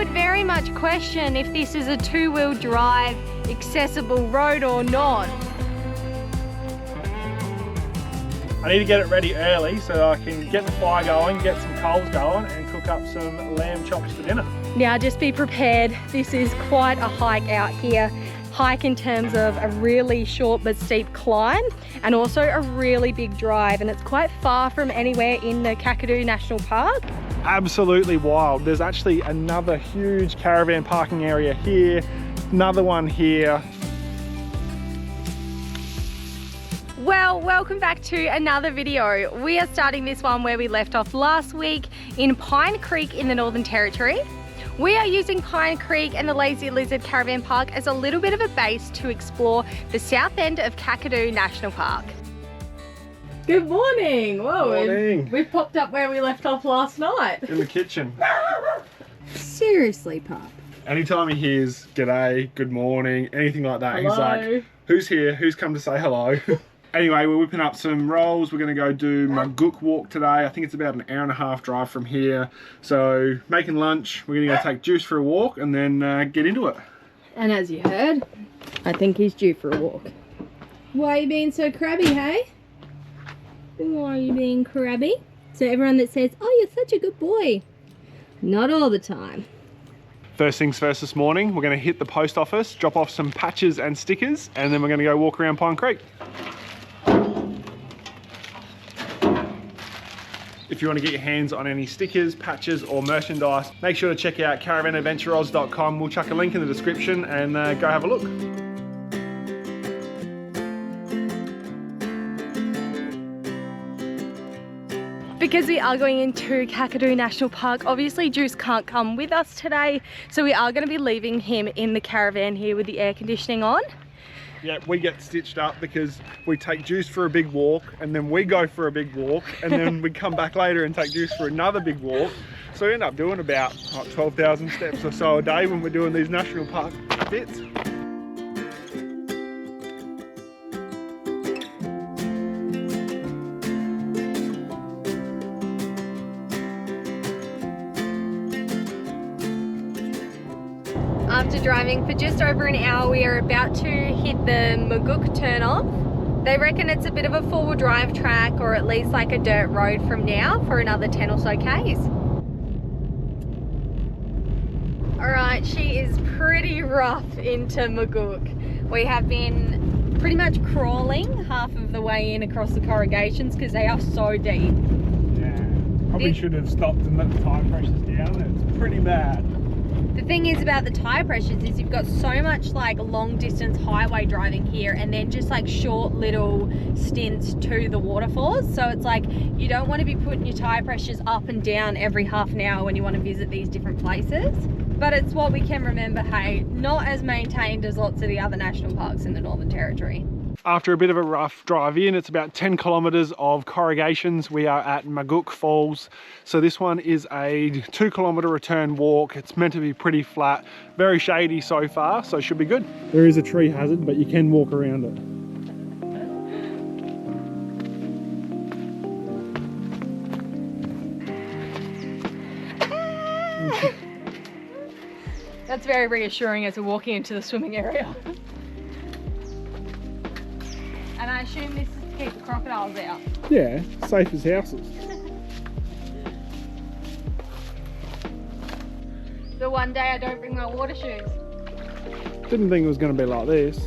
would very much question if this is a two-wheel drive accessible road or not. I need to get it ready early so I can get the fire going, get some coals going and cook up some lamb chops for dinner. Now just be prepared, this is quite a hike out here. Hike in terms of a really short but steep climb and also a really big drive, and it's quite far from anywhere in the Kakadu National Park. Absolutely wild. There's actually another huge caravan parking area here, another one here. Well, welcome back to another video. We are starting this one where we left off last week in Pine Creek in the Northern Territory. We are using Pine Creek and the Lazy Lizard Caravan Park as a little bit of a base to explore the south end of Kakadu National Park. Good morning. Whoa, morning. We've popped up where we left off last night. In the kitchen. Seriously, Pop. Anytime he hears g'day, good morning, anything like that, Hello. He's like, who's here? Who's come to say hello? Anyway, we're whipping up some rolls. We're going to go do Maguk Walk today. I think it's about an hour and a half drive from here. So making lunch, we're going to go take Juice for a walk and then get into it. And as you heard, I think he's due for a walk. Why are you being so crabby, hey? Why are you being crabby? So everyone that says, oh, you're such a good boy. Not all the time. First things first this morning, we're going to hit the post office, drop off some patches and stickers, and then we're going to go walk around Pine Creek. If you want to get your hands on any stickers, patches or merchandise, make sure to check out CARAVANNERS.com. We'll chuck a link in the description and go have a look. Because we are going into Kakadu National Park, obviously Juice can't come with us today, so we are going to be leaving him in the caravan here with the air conditioning on. Yeah, we get stitched up because we take Juice for a big walk and then we go for a big walk and then we come back later and take Juice for another big walk. So we end up doing about 12,000 steps or so a day when we're doing these national park bits. After driving for just over an hour, we are about to hit the Maguk turn-off. They reckon it's a bit of a four-wheel drive track or at least like a dirt road from now for another 10 or so Ks. Alright, she is pretty rough into Maguk. We have been pretty much crawling half of the way in across the corrugations because they are so deep. Yeah, probably should have stopped and let the tyre pressures down. It's pretty bad. The thing is about the tyre pressures is you've got so much like long distance highway driving here and then just like short little stints to the waterfalls. So it's like you don't want to be putting your tyre pressures up and down every half an hour when you want to visit these different places. But it's what we can remember, hey, not as maintained as lots of the other national parks in the Northern Territory. After a bit of a rough drive in, it's about 10 kilometers of corrugations. We are at Maguk Falls. So this one is a 2 kilometer return walk. It's meant to be pretty flat, very shady so far, so it should be good. There is a tree hazard, but you can walk around it. That's very reassuring as we're walking into the swimming area. And I assume this is to keep the crocodiles out. Yeah, safe as houses. The one day I don't bring my water shoes. Didn't think it was going to be like this.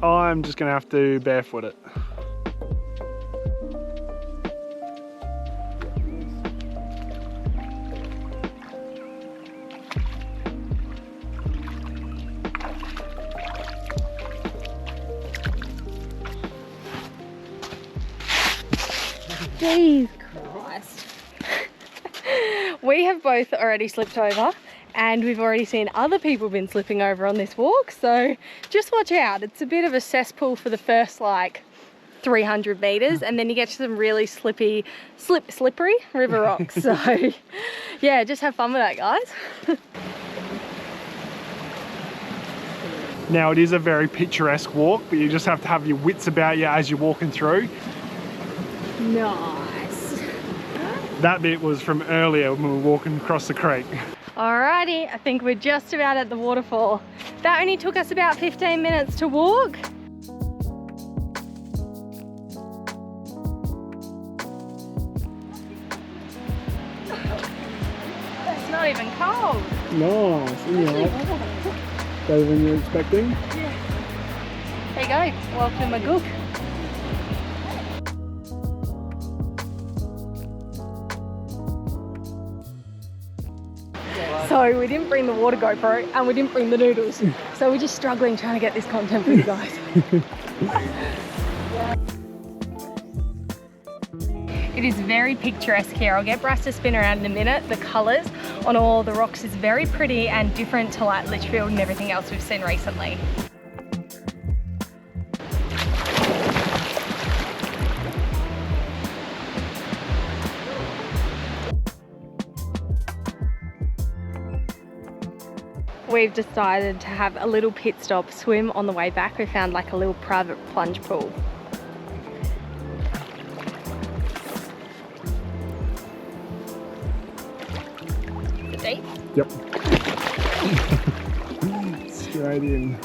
I'm just going to have to barefoot it. Jesus Christ. We have both already slipped over and we've already seen other people been slipping over on this walk, so just watch out. It's a bit of a cesspool for the first like 300 meters and then you get to some really slippery river rocks. So yeah, just have fun with that, guys. Now it is a very picturesque walk, but you just have to have your wits about you as you're walking through. Nice. That bit was from earlier when we were walking across the creek. Alrighty, I think we're just about at the waterfall. That only took us about 15 minutes to walk. It's not even cold. Nice, isn't it? Better than you're expecting? Yeah. There you go, welcome to Maguk. So we didn't bring the water GoPro and we didn't bring the noodles. So we're just struggling trying to get this content for you guys. It is very picturesque here. I'll get Bryce to spin around in a minute. The colours on all the rocks is very pretty and different to like Litchfield and everything else we've seen recently. We've decided to have a little pit stop, swim on the way back. We found like a little private plunge pool. Is it deep? Yep. Straight in.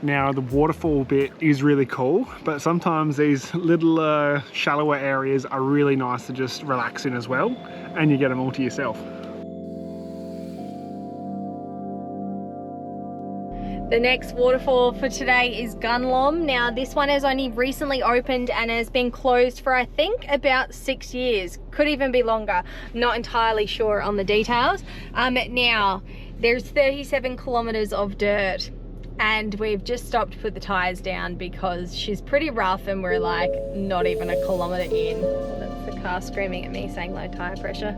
Now the waterfall bit is really cool, but sometimes these little shallower areas are really nice to just relax in as well, and you get them all to yourself. The next waterfall for today is Gunlom. Now this one has only recently opened and has been closed for I think about 6 years. Could even be longer. Not entirely sure on the details. Now there's 37 kilometers of dirt. And we've just stopped to put the tyres down because she's pretty rough and we're like not even a kilometre in. That's the car screaming at me saying low tyre pressure.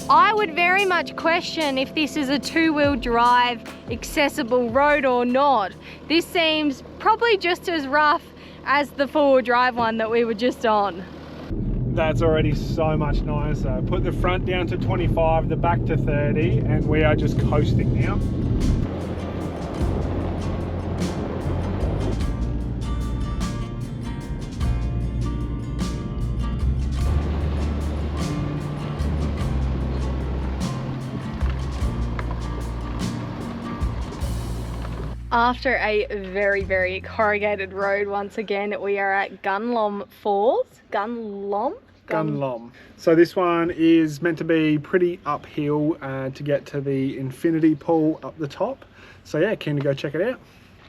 I would very much question if this is a two-wheel drive accessible road or not. This seems probably just as rough as the four-wheel drive one that we were just on. That's already so much nicer. Put the front down to 25, the back to 30, and we are just coasting now. After a very, very corrugated road, once again, we are at Gunlom Falls. Gunlom? So this one is meant to be pretty uphill to get to the infinity pool up the top. So yeah, keen to go check it out.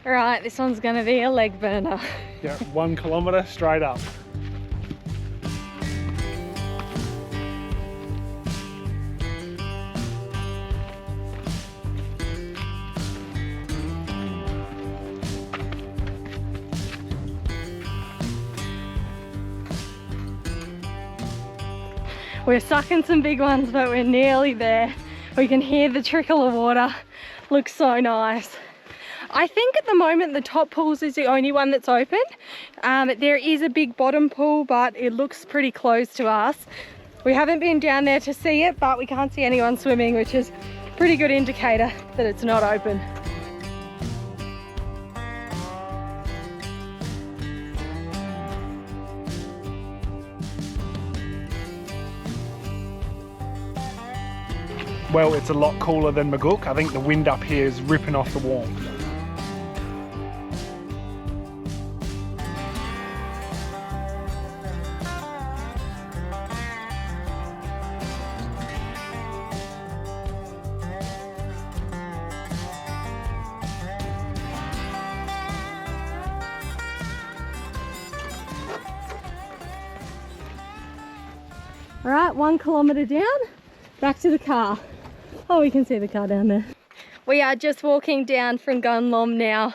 All right, this one's gonna be a leg burner. Yeah, 1 kilometre straight up. We're sucking some big ones, but we're nearly there. We can hear the trickle of water. Looks so nice. I think at the moment the top pools is the only one that's open. There is a big bottom pool, but it looks pretty closed to us. We haven't been down there to see it, but we can't see anyone swimming, which is a pretty good indicator that it's not open. Well, it's a lot cooler than Maguk. I think the wind up here is ripping off the warmth. All right, 1 kilometre down, back to the car. Oh, we can see the car down there. We are just walking down from Gunlom now.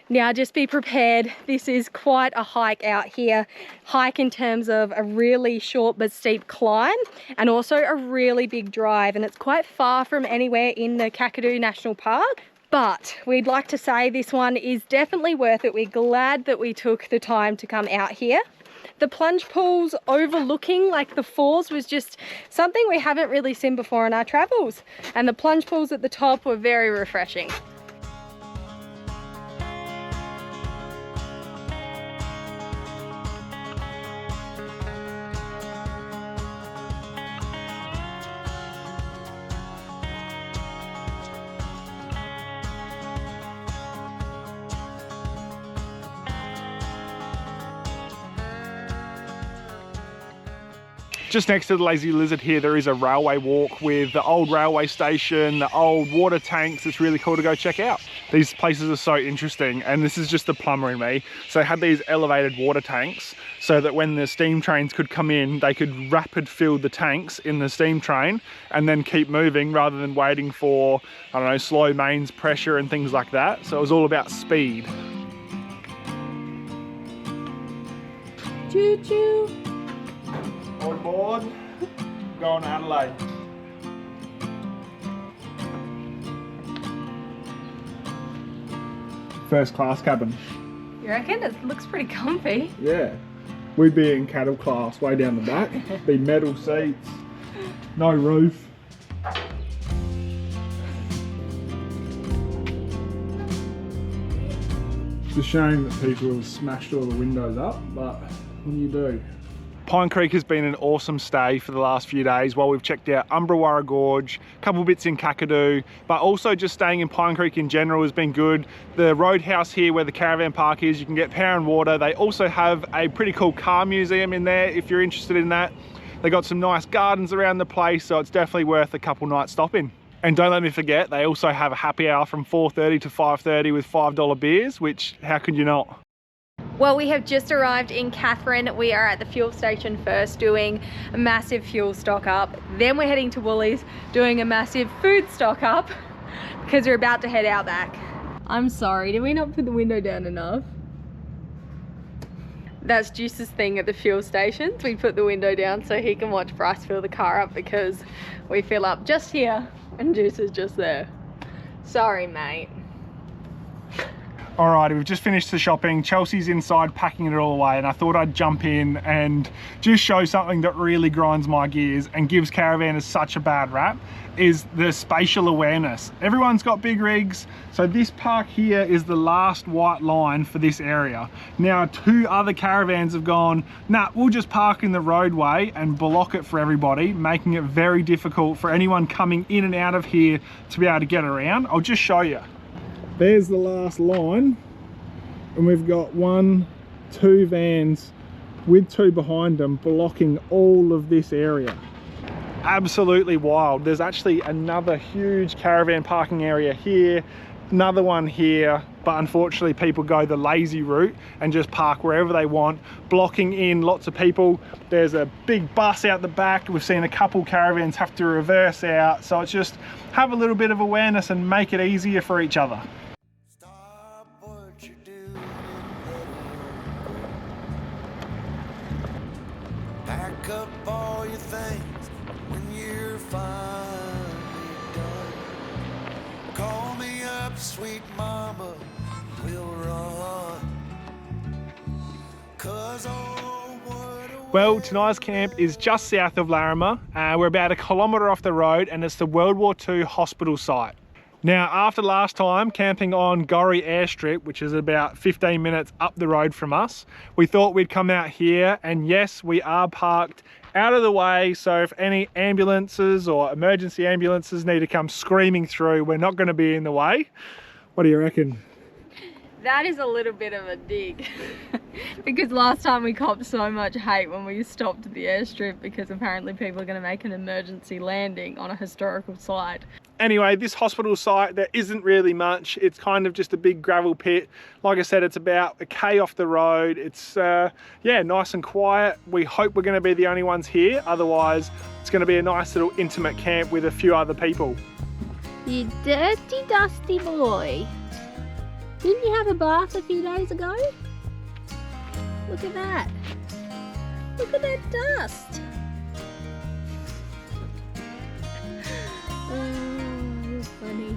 Now just be prepared. This is quite a hike out here. Hike in terms of a really short but steep climb and also a really big drive, and it's quite far from anywhere in the Kakadu National Park. But we'd like to say this one is definitely worth it. We're glad that we took the time to come out here. The plunge pools overlooking like the falls was just something we haven't really seen before in our travels. And the plunge pools at the top were very refreshing. Just next to the Lazy Lizard here, there is a railway walk with the old railway station, the old water tanks. It's really cool to go check out. These places are so interesting, and this is just the plumber in me. So they had these elevated water tanks so that when the steam trains could come in, they could rapid fill the tanks in the steam train and then keep moving rather than waiting for, I don't know, slow mains pressure and things like that. So it was all about speed. Choo choo. On board, going to Adelaide. First class cabin. You reckon? It looks pretty comfy. Yeah. We'd be in cattle class way down the back. Be metal seats, no roof. It's a shame that people have smashed all the windows up, but what do you do? Pine Creek has been an awesome stay for the last few days while we've checked out WWII Gorge, a couple bits in Kakadu, but also just staying in Pine Creek in general has been good. The roadhouse here where the caravan park is, you can get power and water. They also have a pretty cool car museum in there if you're interested in that. They got some nice gardens around the place, so it's definitely worth a couple nights stopping. And don't let me forget, they also have a happy hour from 4:30 to 5:30 with $5 beers, which how could you not? Well, we have just arrived in Katherine. We are at the fuel station first doing a massive fuel stock up. Then we're heading to Woolies doing a massive food stock up because we're about to head out back. I'm sorry, did we not put the window down enough? That's Juice's thing at the fuel stations. We put the window down so he can watch Bryce fill the car up because we fill up just here and Juice is just there. Sorry, mate. Alrighty, we've just finished the shopping. Chelsea's inside packing it all away, and I thought I'd jump in and just show something that really grinds my gears and gives caravanners such a bad rap, is the spatial awareness. Everyone's got big rigs, so this park here is the last white line for this area. Now, 2 other caravans have gone, nah, we'll just park in the roadway and block it for everybody, making it very difficult for anyone coming in and out of here to be able to get around. I'll just show you. There's the last line, and we've got 1, 2 vans with 2 behind them blocking all of this area. Absolutely wild. There's actually another huge caravan parking area here, another one here, but unfortunately people go the lazy route and just park wherever they want, blocking in lots of people. There's a big bus out the back. We've seen a couple caravans have to reverse out, so it's just have a little bit of awareness and make it easier for each other. Pack up all your things when you're finally done. Call me up, sweet mama, we'll run. 'Cause oh, what a Well, tonight's camp is just south of Larrimah. We're about 1 kilometre off the road, and it's the World War II hospital site. Now, after last time camping on Gorrie Airstrip, which is about 15 minutes up the road from us, we thought we'd come out here, and yes, we are parked out of the way, so if any ambulances or emergency ambulances need to come screaming through, we're not going to be in the way. What do you reckon? That is a little bit of a dig because last time we copped so much hate when we stopped at the airstrip because apparently people are going to make an emergency landing on a historical site. Anyway, this hospital site, there isn't really much. It's kind of just a big gravel pit. Like I said, it's about 1 K off the road. It's, yeah, nice and quiet. We hope we're going to be the only ones here. Otherwise, it's going to be a nice little intimate camp with a few other people. You dirty, dusty boy. Didn't you have a bath a few days ago? Look at that. Look at that dust. Oh, you're funny.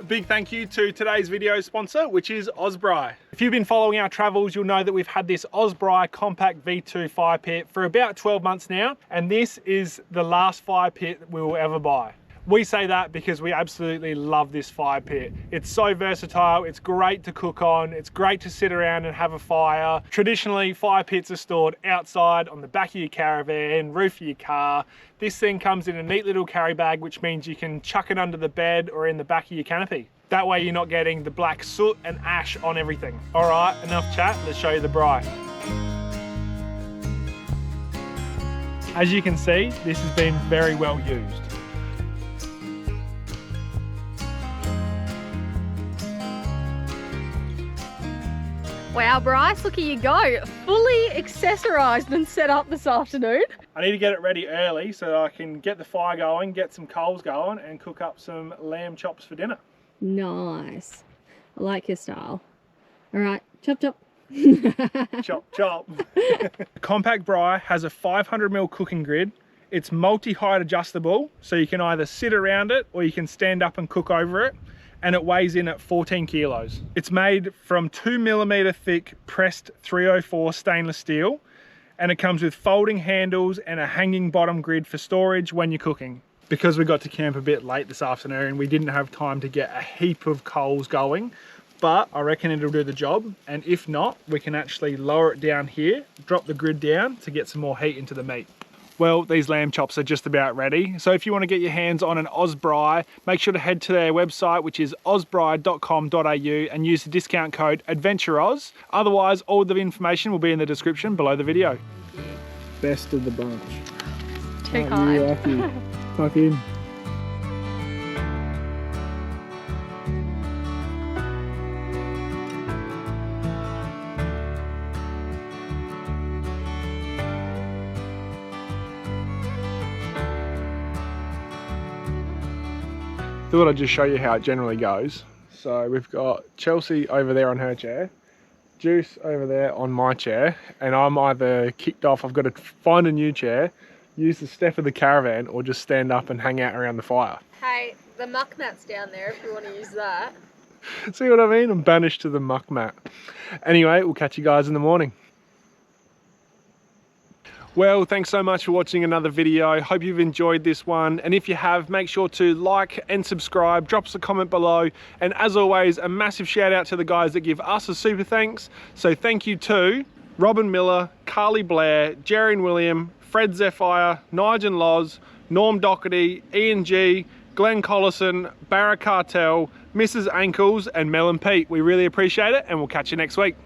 A big thank you to today's video sponsor, which is OzBraai. If you've been following our travels, you'll know that we've had this OzBraai compact V2 fire pit for about 12 months now, and this is the last fire pit we will ever buy. We say that because we absolutely love this fire pit. It's so versatile, it's great to cook on, it's great to sit around and have a fire. Traditionally, fire pits are stored outside on the back of your caravan, roof of your car. This thing comes in a neat little carry bag, which means you can chuck it under the bed or in the back of your canopy. That way you're not getting the black soot and ash on everything. All right, enough chat, let's show you the braai. As you can see, this has been very well used. Wow, Bryce, look at you go. Fully accessorised and set up this afternoon. I need to get it ready early so that I can get the fire going, get some coals going and cook up some lamb chops for dinner. Nice. I like your style. All right, chop chop. Chop chop. Compact braai has a 500mm cooking grid. It's multi-height adjustable, so you can either sit around it or you can stand up and cook over it. And it weighs in at 14 kilos. It's made from 2mm thick pressed 304 stainless steel, and it comes with folding handles and a hanging bottom grid for storage when you're cooking. Because we got to camp a bit late this afternoon, we didn't have time to get a heap of coals going, but I reckon it'll do the job. And if not, we can actually lower it down here, drop the grid down to get some more heat into the meat. Well, these lamb chops are just about ready. So if you want to get your hands on an OzBraai, make sure to head to their website, which is osbry.com.au, and use the discount code AdventureOz. Otherwise, all the information will be in the description below the video. Best of the bunch. Too kind. Tuck in. Thought I'd just show you how it generally goes. So we've got Chelsea over there on her chair, Juice over there on my chair, and I'm either kicked off, I've got to find a new chair, use the step of the caravan, or just stand up and hang out around the fire. Hey, the muck mat's down there if you want to use that. See what I mean? I'm banished to the muck mat. Anyway, we'll catch you guys in the morning. Well, thanks so much for watching another video. Hope you've enjoyed this one. And if you have, make sure to like and subscribe, drop us a comment below. And as always, a massive shout out to the guys that give us a super thanks. So thank you to Robin Miller, Carly Blair, Jerry and William, Fred Zephyr, Nigel Loz, Norm Doherty, Ian G, Glenn Collison, Barra Cartel, Mrs. Ankles, and Mel and Pete. We really appreciate it, and we'll catch you next week.